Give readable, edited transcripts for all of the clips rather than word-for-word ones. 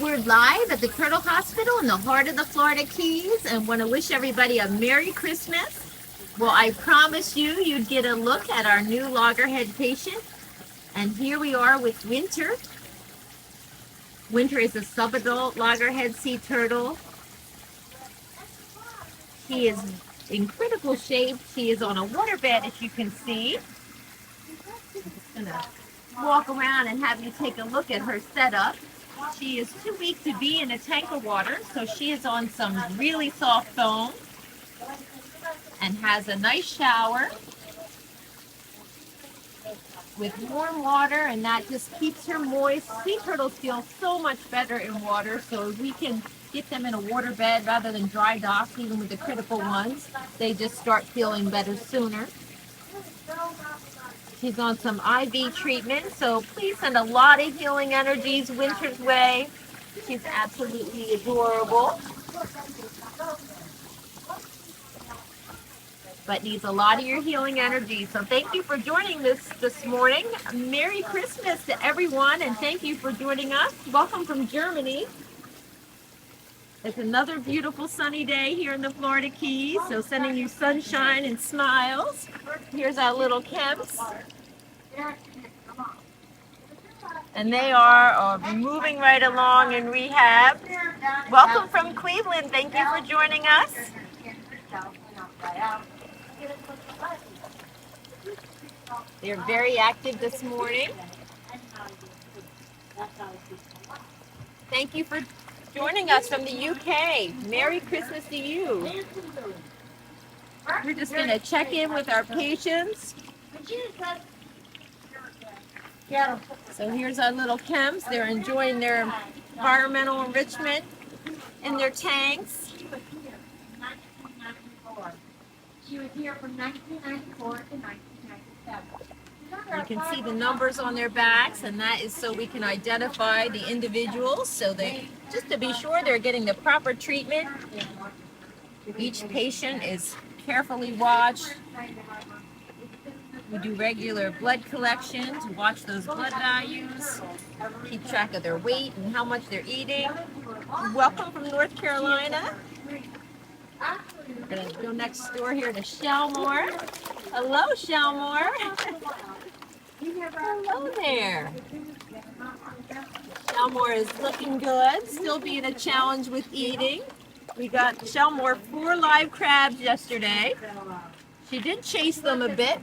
We're live at the Turtle Hospital in the heart of the Florida Keys and want to wish everybody a Merry Christmas. Well, I promised you'd get a look at our new loggerhead patient. And here we are with Winter. Winter is a subadult loggerhead sea turtle. She is in critical shape. She is on a waterbed, as you can see. I'm just going to walk around and have you take a look at her setup. She is too weak to be in a tank of water, so she is on some really soft foam and has a nice shower with warm water, and that just keeps her moist. Sea turtles feel so much better in water, so we can get them in a water bed rather than dry dock. Even with the critical ones, they just start feeling better sooner. She's on some IV treatment, so please send a lot of healing energies Winter's way. She's absolutely adorable, but needs a lot of your healing energy. So thank you for joining this morning. Merry Christmas to everyone, and thank you for joining us. Welcome from Germany. It's another beautiful sunny day here in the Florida Keys, so sending you sunshine and smiles. Here's our little Kemps. And they are moving right along in rehab. Welcome from Cleveland. Thank you for joining us. They're very active this morning. Thank you for joining us from the UK. Merry Christmas to you. We're just going to check in with our patients. So here's our little Kemps. They're enjoying their environmental enrichment in their tanks. She was here from 1994 to 1997. You can see the numbers on their backs, and that is so we can identify the individuals, so they, just to be sure they're getting the proper treatment. Each patient is carefully watched. We do regular blood collection to watch those blood values, keep track of their weight and how much they're eating. Welcome from North Carolina. We're going to go next door here to Shellmore. Hello, Shellmore. Hello there. Shellmore is looking good, still being a challenge with eating. We got Shellmore 4 live crabs yesterday. She did chase them a bit,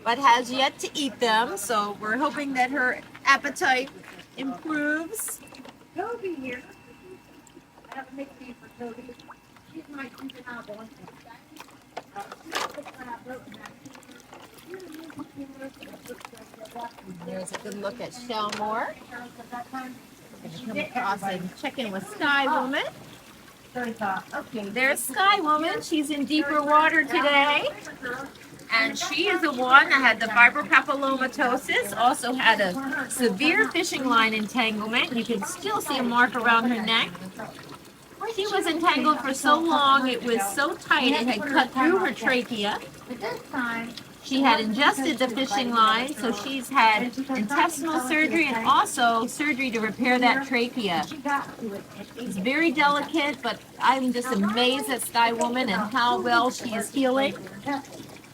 but has yet to eat them, so we're hoping that her appetite improves. Toby here. I have a nickname for Toby. She's my juvenile delinquent. There's a good look at Shellmore. Come across and check in with Sky Woman. Okay, there's Sky Woman. She's in deeper water today. And she is the one that had the fibropapillomatosis, also had a severe fishing line entanglement. You can still see a mark around her neck. She was entangled for so long, it was so tight it had cut through her trachea. She had ingested the fishing line, so she's had intestinal surgery and also surgery to repair that trachea. It's very delicate, but I'm just amazed at Sky Woman and how well she is healing.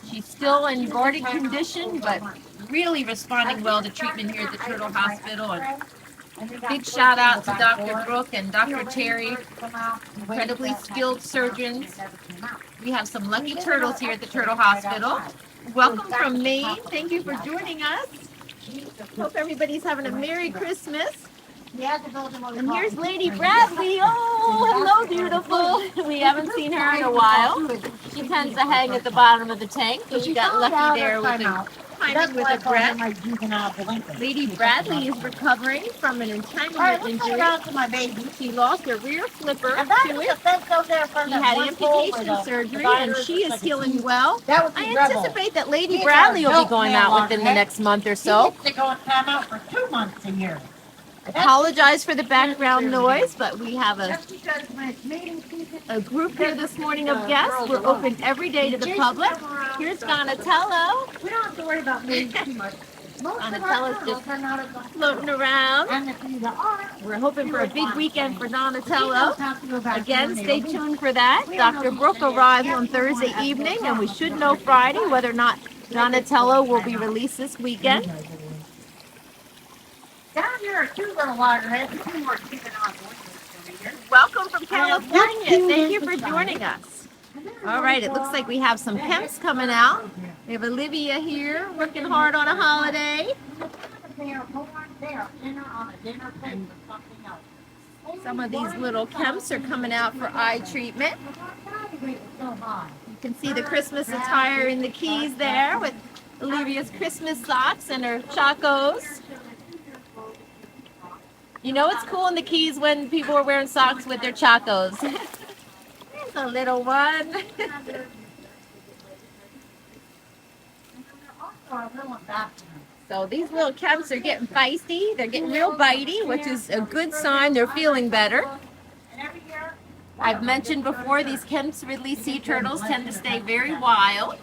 She's still in guarded condition, but really responding well to treatment here at the Turtle Hospital. And big shout out to Dr. Brooke and Dr. Terry, incredibly skilled surgeons. We have some lucky turtles here at the Turtle Hospital. Welcome from Maine. Thank you for joining us. Hope everybody's having a Merry Christmas. And here's Lady Bradley. Oh, hello, beautiful. We haven't seen her in a while. She tends to hang at the bottom of the tank, so she got lucky there with the timing with her breath. Lady Bradley is recovering from an entanglement injury. She lost her rear flipper to it. She had amputation surgery, and she is healing well. I anticipate that Lady Bradley will be going out within the next month or so. They go and time out for 2 months a year. Apologize for the background noise, but we have a group here this morning of guests. We're open every day to the public. Here's Donatello. We don't have to worry about moving too much. Donatello's just floating around. send it to the art. We're hoping for a big weekend for Donatello. Have to go back Again, to the stay mail. tuned for that. Dr. Brooke arrives on Thursday evening, and we should know Friday whether or not Donatello will be released this weekend. Down here are two little loggerheads. Two more keeping on here. Welcome from California. Thank you for joining us. All right, it looks like we have some Kemps coming out. We have Olivia here working hard on a holiday. Some of these little Kemps are coming out for eye treatment. You can see the Christmas attire in the Keys there with Olivia's Christmas socks and her chacos. You know it's cool in the Keys when people are wearing socks with their chacos. There's a little one. So these little Kemps are getting feisty. They're getting real bitey, which is a good sign they're feeling better. I've mentioned before, these Kemp's Ridley sea turtles tend to stay very wild,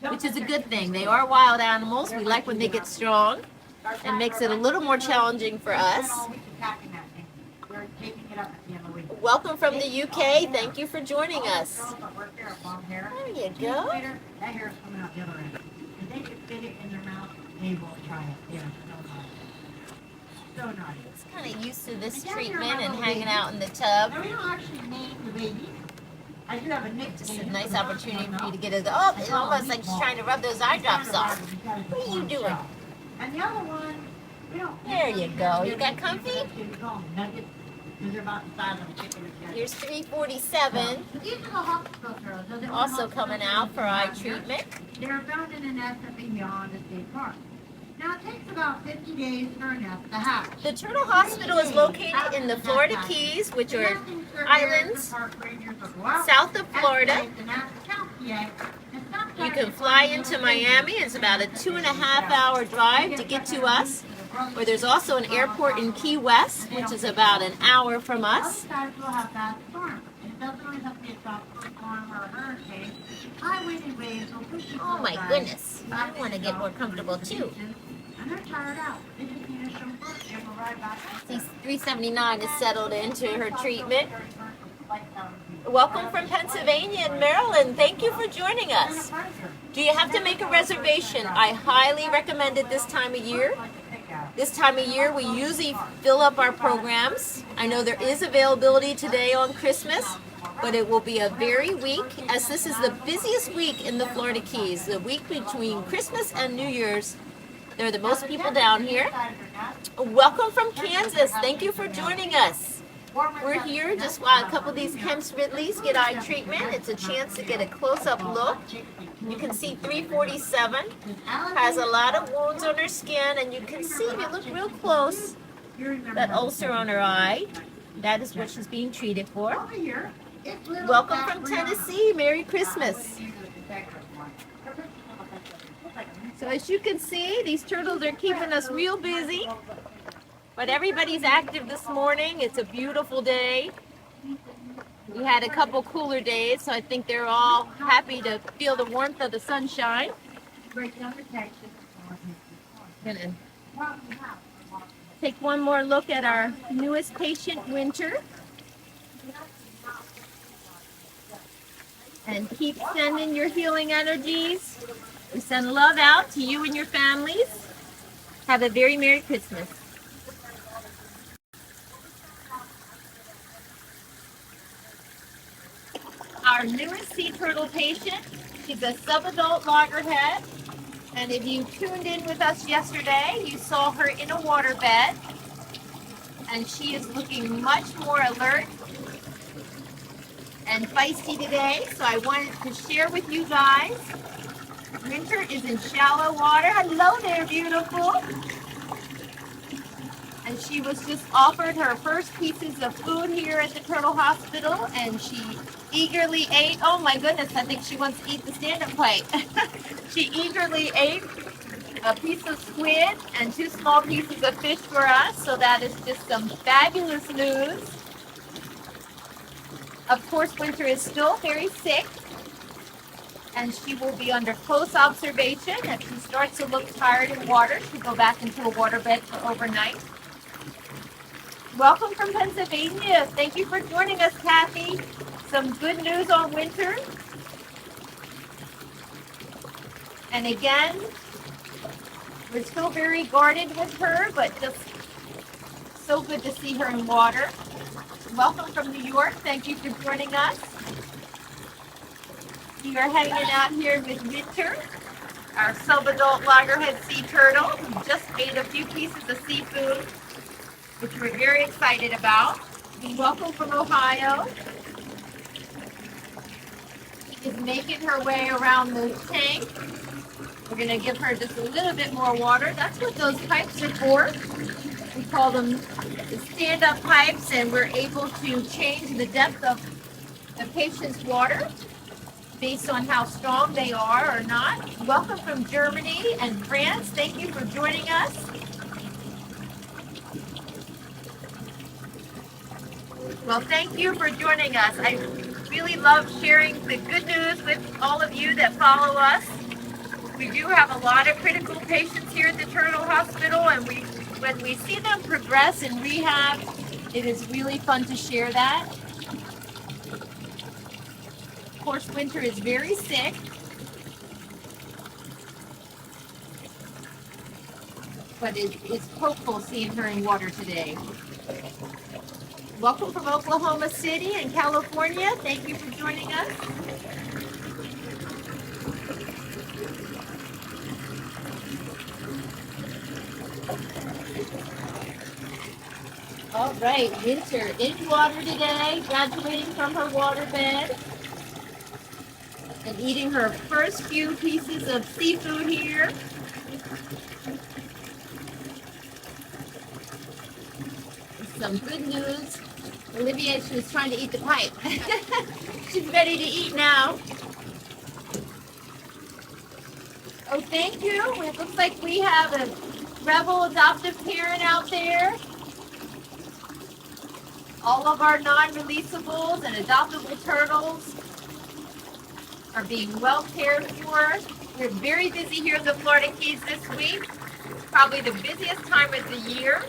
which is a good thing. They are wild animals. We like when they get strong. It makes it a little more challenging for us. Welcome from the UK. Thank you for joining us. There you go. That hair's coming out the other end. If they can fit it in their mouth, they will try it. Yeah, so naughty. It's kind of used to this treatment and hanging out in the tub. Now, we don't actually name the baby. I do have a nickname. Just a nice opportunity for you to get it. Oh, it's almost like she's trying to rub those eye drops off. What are you doing? And the other one, we don't. There you go. You got comfy? They're about the size of a chicken. Here's 347. These are the hospital turtles. Also coming out for eye treatment. They're found in a nest at beyond the state park. Now, it takes about 50 days for a nest to hatch. The Turtle Hospital is located in the Florida Keys, which are islands south of Florida. You can fly into Miami. It's about a 2.5-hour drive to get to us. Where there's also an airport in Key West, which is about an hour from us. Oh my goodness, I want to get more comfortable too. See, 379 is settled into her treatment. Welcome from Pennsylvania and Maryland. Thank you for joining us. Do you have to make a reservation? I highly recommend it this time of year. This time of year, we usually fill up our programs. I know there is availability today on Christmas, but it will be a very week, as this is the busiest week in the Florida Keys. The week between Christmas and New Year's. There are the most people down here. Welcome from Kansas. Thank you for joining us. We're here just while a couple of these Kemp's Ridleys get eye treatment. It's a chance to get a close-up look. You can see 347 has a lot of wounds on her skin, and you can see, if you look real close, that ulcer on her eye. That is what she's being treated for. Welcome from Tennessee. Merry Christmas. So as you can see, these turtles are keeping us real busy. But everybody's active this morning. It's a beautiful day. We had a couple cooler days, so I think they're all happy to feel the warmth of the sunshine. Gonna take one more look at our newest patient, Winter. And keep sending your healing energies. We send love out to you and your families. Have a very Merry Christmas. Our newest sea turtle patient, she's a sub-adult loggerhead, and if you tuned in with us yesterday, you saw her in a waterbed, and she is looking much more alert and feisty today, so I wanted to share with you guys. Winter is in shallow water. Hello there, beautiful. And she was just offered her first pieces of food here at the Turtle Hospital, and she eagerly ate. Oh my goodness, I think she wants to eat the stand-up plate. She eagerly ate a piece of squid and 2 small pieces of fish for us, so that is just some fabulous news. Of course, Winter is still very sick, and she will be under close observation. If she starts to look tired in water, she'll go back into a waterbed for overnight. Welcome from Pennsylvania. Thank you for joining us, Kathy. Some good news on Winter. And again, we're still very guarded with her, but just so good to see her in water. Welcome from New York. Thank you for joining us. We are hanging out here with Winter, our sub-adult loggerhead sea turtle, who just ate a few pieces of seafood, which we're very excited about. Welcome from Ohio. She is making her way around the tank. We're going to give her just a little bit more water. That's what those pipes are for. We call them the stand-up pipes, and we're able to change the depth of the patient's water based on how strong they are or not. Welcome from Germany and France. Thank you for joining us. Well, thank you for joining us. I really love sharing the good news with all of you that follow us. We do have a lot of critical patients here at the Turtle Hospital, and when we see them progress in rehab, it is really fun to share that. Of course, Winter is very sick. But it's hopeful seeing her in water today. Welcome from Oklahoma City and California. Thank you for joining us. All right, Winter in water today, graduating from her waterbed and eating her first few pieces of seafood here. Some good news. Olivia, she was trying to eat the pipe. She's ready to eat now. Oh, thank you. It looks like we have a rebel adoptive parent out there. All of our non-releasables and adoptable turtles are being well cared for. We're very busy here in the Florida Keys this week. Probably the busiest time of the year.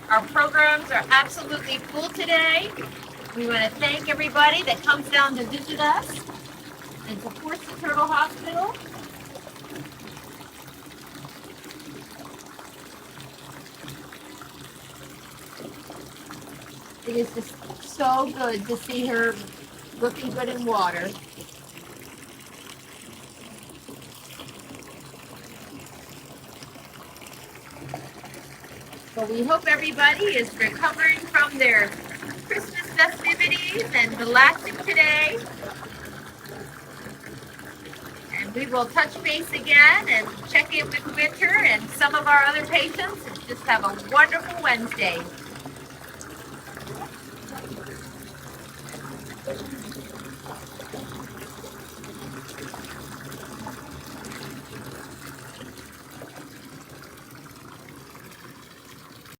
Our programs are absolutely full today. We want to thank everybody that comes down to visit us and supports the Turtle Hospital. It is just so good to see her looking good in water. Well, we hope everybody is recovering from their Christmas festivities and relaxing today. And we will touch base again and check in with Winter and some of our other patients. And just have a wonderful Wednesday.